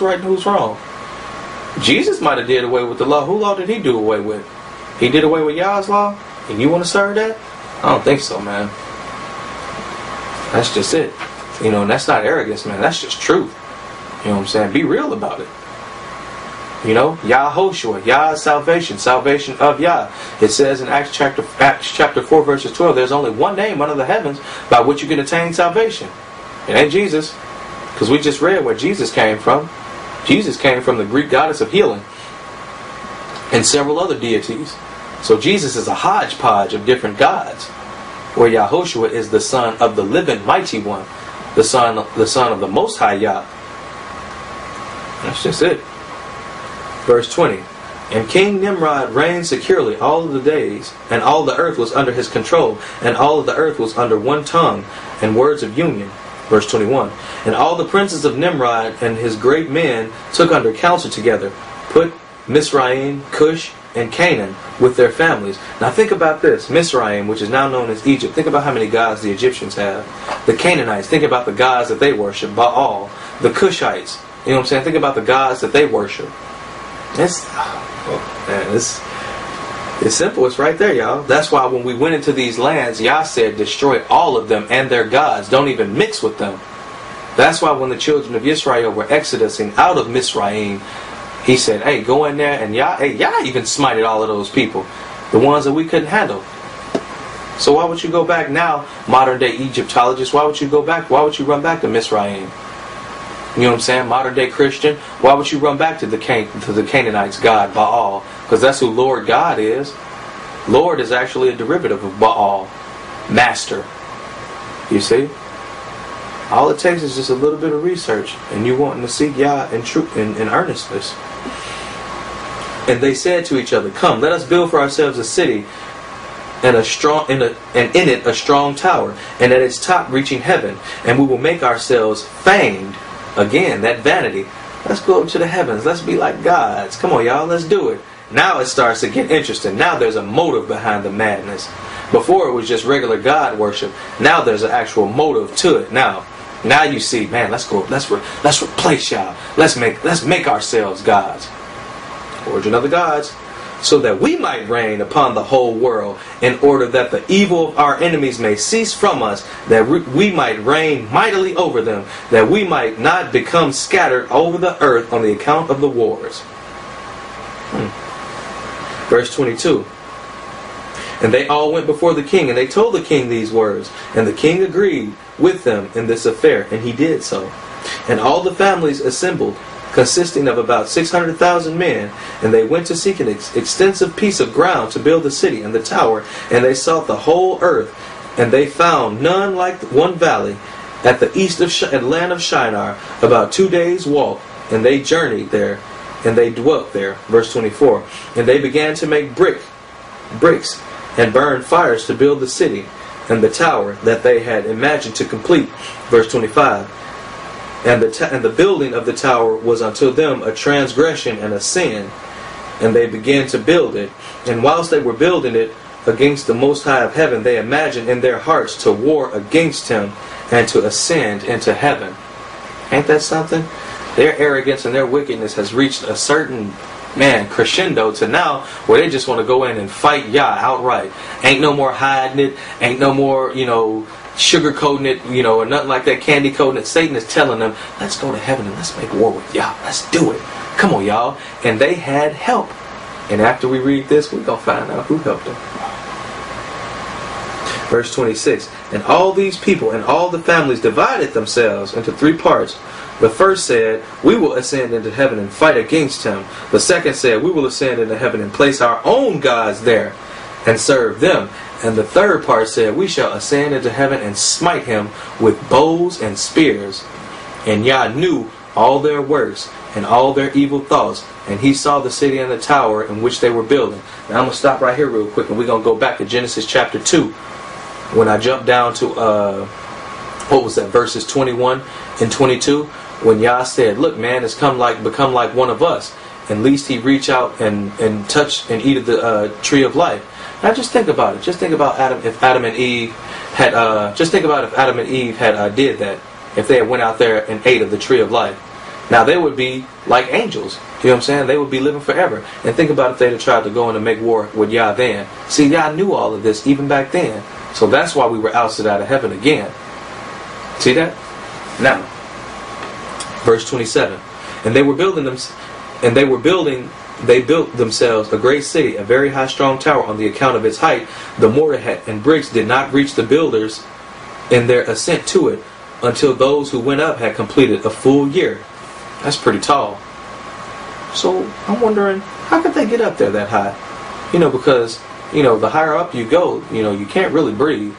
right and who's wrong. Jesus might have did away with the law. Whose law did he do away with? He did away with Yah's law? And you want to serve that? I don't think so, man. That's just it. You know, and that's not arrogance, man. That's just truth. You know what I'm saying? Be real about it. You know, Yahoshua, Yah's salvation, salvation of Yah. It says in Acts chapter 4, verses 12, there's only one name under the heavens by which you can attain salvation. It ain't Jesus. Because we just read where Jesus came from. Jesus came from the Greek goddess of healing and several other deities. So Jesus is a hodgepodge of different gods, where Yahoshua is the son of the living mighty one, the son of the Most High Yah. That's just it. Verse 20. And King Nimrod reigned securely all of the days, and all the earth was under his control, and all of the earth was under one tongue and words of union. Verse 21. And all the princes of Nimrod and his great men took under counsel together, put Misraim, Cush, and Canaan with their families. Now think about this. Misraim, which is now known as Egypt. Think about how many gods the Egyptians have. The Canaanites, think about the gods that they worship. Baal. The Cushites, you know what I'm saying? Think about the gods that they worship. It's simple. It's right there, y'all. That's why when we went into these lands, Yah said, destroy all of them and their gods. Don't even mix with them. That's why when the children of Israel were exodusing out of Misraim, he said, hey, go in there, and Yah even smited all of those people, the ones that we couldn't handle. So why would you go back now, modern day Egyptologists? Why would you go back? Why would you run back to Misraim? You know what I'm saying? Modern day Christian, why would you run back to the Canaanites' god, Baal? Because that's who Lord God is. Lord is actually a derivative of Baal. Master. You see? All it takes is just a little bit of research, and you wanting to seek Yah in earnestness. And they said to each other, come, let us build for ourselves a city, and in it a strong tower, and at its top reaching heaven, and we will make ourselves famed. Again, that vanity. Let's go up to the heavens. Let's be like gods. Come on, y'all. Let's do it. Now it starts to get interesting. Now there's a motive behind the madness. Before it was just regular God worship. Now there's an actual motive to it. Now you see, man, let's go. Let's replace y'all. Let's make ourselves gods. Origin of the gods. So that we might reign upon the whole world, in order that the evil of our enemies may cease from us, that we might reign mightily over them, that we might not become scattered over the earth on the account of the wars. Verse 22. And they all went before the king, and they told the king these words. And the king agreed with them in this affair, and he did so. And all the families assembled, consisting of about 600,000 men, and they went to seek an extensive piece of ground to build the city and the tower, and they sought the whole earth, and they found none like one valley at the east of land of Shinar, about 2 days' walk, and they journeyed there, and they dwelt there. Verse 24. And they began to make bricks, and burn fires to build the city and the tower that they had imagined to complete. Verse 25. And the building of the tower was unto them a transgression and a sin. And they began to build it. And whilst they were building it against the Most High of heaven, they imagined in their hearts to war against him and to ascend into heaven. Ain't that something? Their arrogance and their wickedness has reached a certain, crescendo to now where they just want to go in and fight Yah outright. Ain't no more hiding it. Ain't no more, sugar-coating it, or nothing like that, candy coating it. Satan is telling them, let's go to heaven and let's make war with Yah. Let's do it. Come on, y'all. And they had help. And after we read this, we're going to find out who helped them. Verse 26. And all these people and all the families divided themselves into 3 parts. The first said, we will ascend into heaven and fight against him. The second said, we will ascend into heaven and place our own gods there and serve them. And the third part said, we shall ascend into heaven and smite him with bows and spears. And Yah knew all their works and all their evil thoughts. And he saw the city and the tower in which they were building. Now I'm going to stop right here real quick, and we're going to go back to Genesis chapter 2. When I jump down to, verses 21 and 22. When Yah said, look, man has become like one of us. And least he reach out and touch and eat of the tree of life. Now just think about it. Just think about if Adam and Eve had did that. If they had went out there and ate of the tree of life. Now they would be like angels. You know what I'm saying? They would be living forever. And think about if they'd have tried to go in and make war with Yah then. See, Yah knew all of this even back then. So that's why we were ousted out of heaven again. See that? Now, verse 27. And they built themselves a great city, a very high strong tower on the account of its height. The mortar and bricks did not reach the builders in their ascent to it until those who went up had completed a full year. That's pretty tall. So I'm wondering, how could they get up there that high? Because, the higher up you go, you can't really breathe.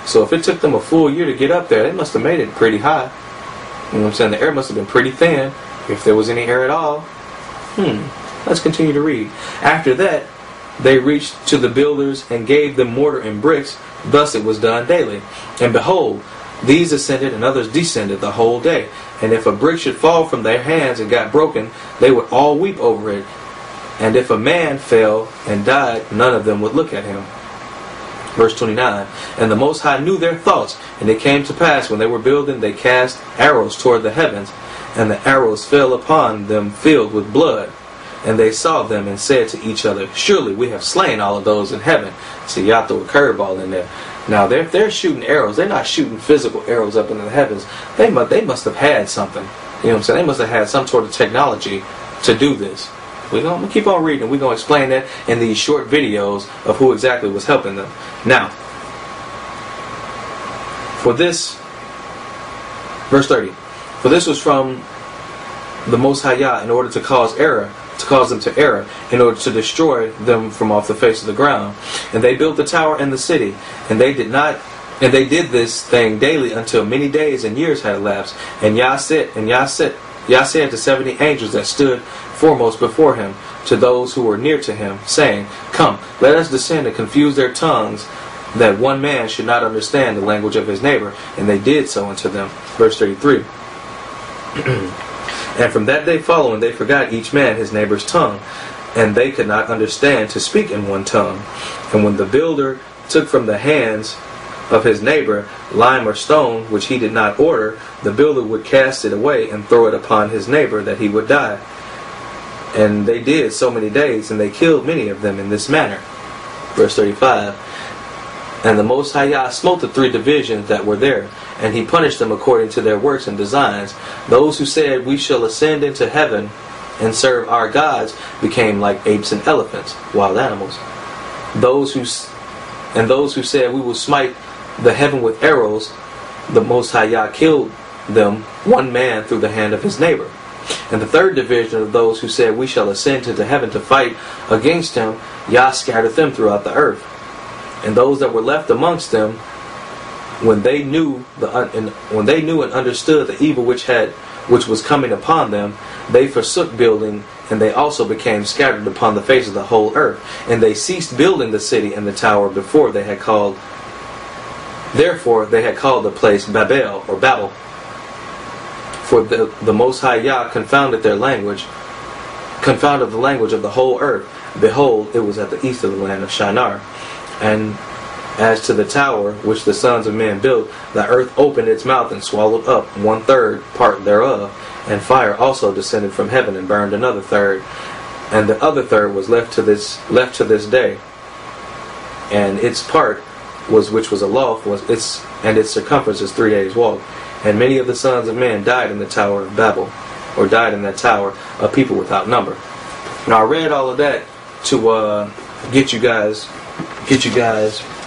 So if it took them a full year to get up there, they must have made it pretty high. You know what I'm saying? The air must have been pretty thin, if there was any air at all. Let's continue to read. After that, they reached to the builders and gave them mortar and bricks. Thus it was done daily. And behold, these ascended and others descended the whole day. And if a brick should fall from their hands and got broken, they would all weep over it. And if a man fell and died, none of them would look at him. Verse 29. And the Most High knew their thoughts, and it came to pass when they were building, they cast arrows toward the heavens, and the arrows fell upon them filled with blood. And they saw them and said to each other, surely we have slain all of those in heaven. See, y'all throw a curveball in there. Now, if they're shooting arrows, they're not shooting physical arrows up into the heavens. They must have had something. You know what I'm saying? They must have had some sort of technology to do this. We're going to keep on reading. We're going to explain that in these short videos of who exactly was helping them. Now, for this, verse 30. For this was from the Most High Yah in order to cause them to error, in order to destroy them from off the face of the ground. And they built the tower and the city, and they did this thing daily until many days and years had elapsed. And Yah said to 70 angels that stood foremost before him, to those who were near to him, saying, come, let us descend and confuse their tongues, that one man should not understand the language of his neighbor. And they did so unto them. Verse 33. And from that day following, they forgot each man his neighbor's tongue, and they could not understand to speak in one tongue. And when the builder took from the hands of his neighbor lime or stone, which he did not order, the builder would cast it away and throw it upon his neighbor, that he would die. And they did so many days, and they killed many of them in this manner. Verse 35. And the Most High Yah smote the 3 divisions that were there, and he punished them according to their works and designs. Those who said, we shall ascend into heaven and serve our gods, became like apes and elephants, wild animals. Those who said, we will smite the heaven with arrows, the Most High Yah killed them, one man through the hand of his neighbor. And the 3rd division of those who said, we shall ascend into heaven to fight against him, Yah scattered them throughout the earth. And those that were left amongst them, when they knew and understood the evil which was coming upon them, they forsook building, and they also became scattered upon the face of the whole earth. And they ceased building the city and the tower Therefore they had called the place Babel, or Babel. For the Most High Yah confounded the language of the whole earth. Behold, it was at the east of the land of Shinar. And as to the tower which the sons of men built, the earth opened its mouth and swallowed up 1/3 part thereof, and fire also descended from heaven and burned another 1/3, and the other 1/3 was left to this day. And its part which was aloft and its circumference is 3 days' walk. And many of the sons of men died in the tower of Babel, or died in that tower, a people without number. Now I read all of that to get you guys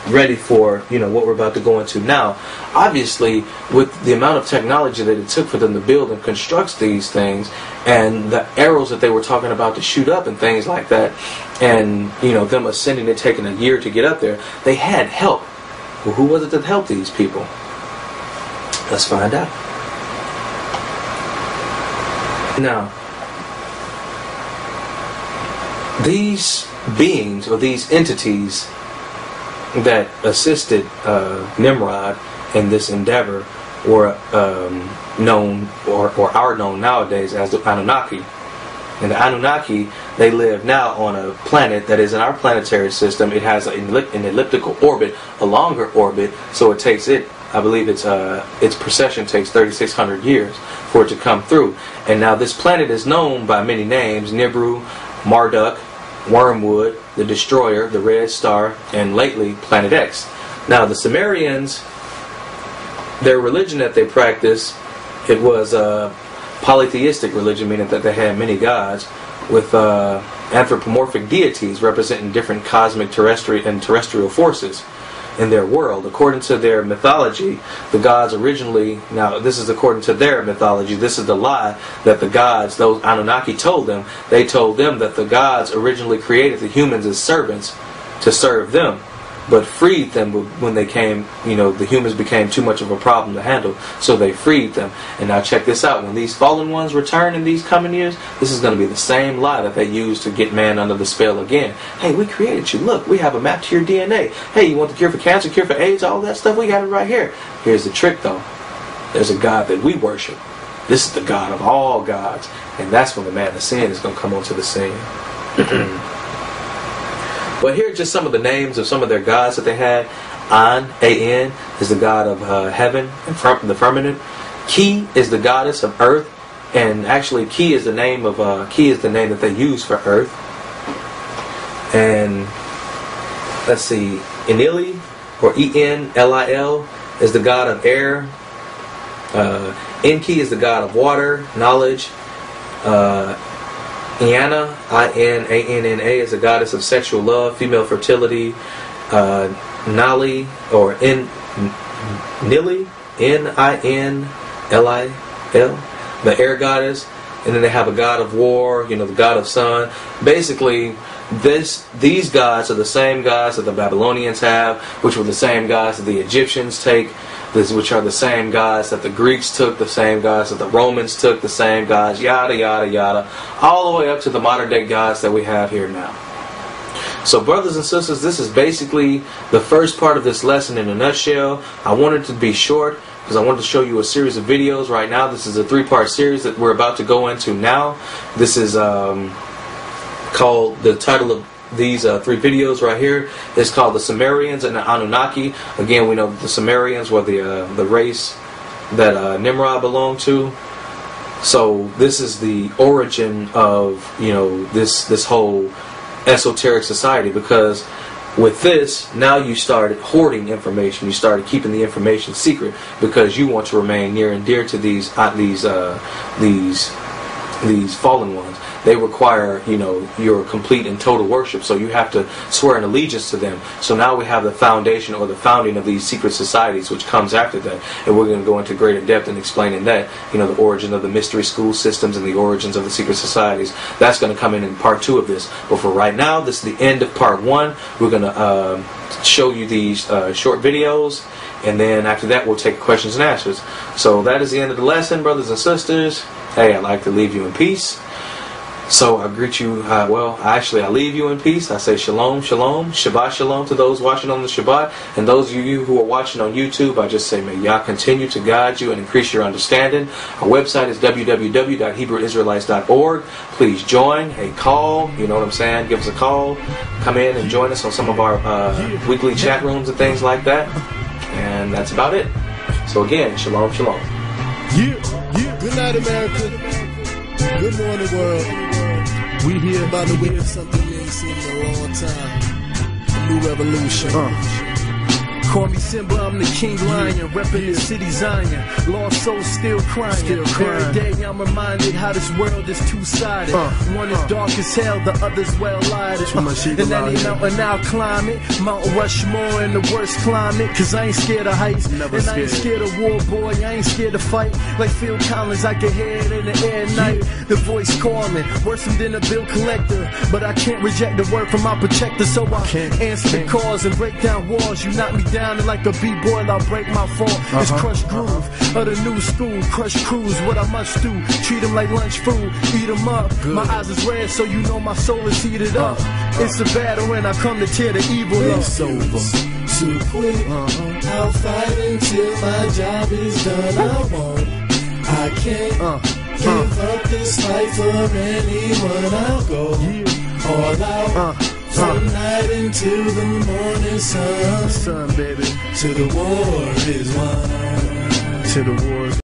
ready for what we're about to go into now. Obviously, with the amount of technology that it took for them to build and construct these things, and the arrows that they were talking about to shoot up and things like that, and them ascending and taking a year to get up there, they had help. Well, who was it that helped these people? Let's find out. Now, these beings, or these entities that assisted Nimrod in this endeavor, were known or are known nowadays as the Anunnaki. And the Anunnaki, they live now on a planet that is in our planetary system. It has an elliptical orbit, a longer orbit, so it takes it I believe its precession takes 3,600 years for it to come through. And now this planet is known by many names: Nibiru, Marduk, Wormwood, the Destroyer, the Red Star, and lately Planet X. Now the Sumerians, their religion that they practiced, it was a polytheistic religion, meaning that they had many gods, with anthropomorphic deities representing different cosmic terrestrial forces in their world. According to their mythology, the gods originally, now this is according to their mythology, this is the lie that the gods, those Anunnaki told them, they told them that the gods originally created the humans as servants to serve them, but freed them when they came, the humans became too much of a problem to handle, so they freed them. And now check this out: when these fallen ones return in these coming years, this is going to be the same lie that they used to get man under the spell again. Hey, we created you. Look, we have a map to your DNA. Hey, you want the cure for cancer, cure for AIDS, all that stuff? We got it right here. Here's the trick, though. There's a God that we worship. This is the God of all gods. And that's when the man of sin is going to come onto the scene. But here are just some of the names of some of their gods that they had. An, A-N, is the god of heaven and the firmament. Ki is the goddess of earth, and actually Ki is the name that they use for earth. And let's see, Enlil, or E-N-L-I-L, is the god of air. Enki is the god of water, knowledge. Inanna, I-N-A-N-N-A, is a goddess of sexual love, female fertility. Nali, or Nili, N-I-N-L-I-L, the air goddess. And then they have a god of war, the god of sun. Basically, these gods are the same gods that the Babylonians have, which were the same gods that the Egyptians take, which are the same gods that the Greeks took, the same gods that the Romans took, the same gods, yada, yada, yada, all the way up to the modern day gods that we have here now. So brothers and sisters, this is basically the first part of this lesson in a nutshell. I wanted to be short because I wanted to show you a series of videos right now. This is a 3-part series that we're about to go into now. This is called, the title of these 3 videos right here is called The Sumerians and the Anunnaki. Again, we know that the Sumerians were the race that Nimrod belonged to. So this is the origin of this whole esoteric society, because with this, now you started hoarding information. You started keeping the information secret because you want to remain near and dear to these fallen ones. They require, your complete and total worship, so you have to swear an allegiance to them. So now we have the foundation or the founding of these secret societies, which comes after that. And we're going to go into greater depth in explaining that, the origin of the mystery school systems and the origins of the secret societies. That's going to come in part 2 of this. But for right now, this is the end of part 1. We're going to show you these short videos, and then after that, we'll take questions and answers. So that is the end of the lesson, brothers and sisters. Hey, I'd like to leave you in peace. So I greet you, I leave you in peace. I say shalom, shalom, Shabbat shalom to those watching on the Shabbat. And those of you who are watching on YouTube, I just say may Yah continue to guide you and increase your understanding. Our website is www.HebrewIsraelites.org. Please join, call, you know what I'm saying, give us a call. Come in and join us on some of our weekly chat rooms and things like that. And that's about it. So again, shalom, shalom. Good night, America. Good morning, world. We here about to witness something we ain't seen in a long time. A new revolution. Call me Simba, I'm the King Lion, reppin' the city Zion. Lost souls still crying. Every day I'm reminded how this world is two-sided. One is dark as hell, the other's well-lighted. And any mountain I'll climb it. Mount Rushmore in the worst climate. Cause I ain't scared of heights. And I ain't scared of war, boy. I ain't scared to fight. Like Phil Collins, I can hear it in the air at night. The voice calling, worse than a bill collector. But I can't reject the word from my protector. So I answer the calls and break down walls. You knock me down. And like a b-boy, I'll break my fall. It's Crush Groove of the new school. Crush Crews, what I must do. Treat them like lunch food, eat them up. My eyes is red, so you know my soul is heated up. It's a battle and I come to tear the evil up. It's over. Too quick. I'll fight until my job is done. I won't. I can't give up this fight for anyone. I'll go all out. Tonight into the morning sun. Sun, baby. Till the war is won. Till the war is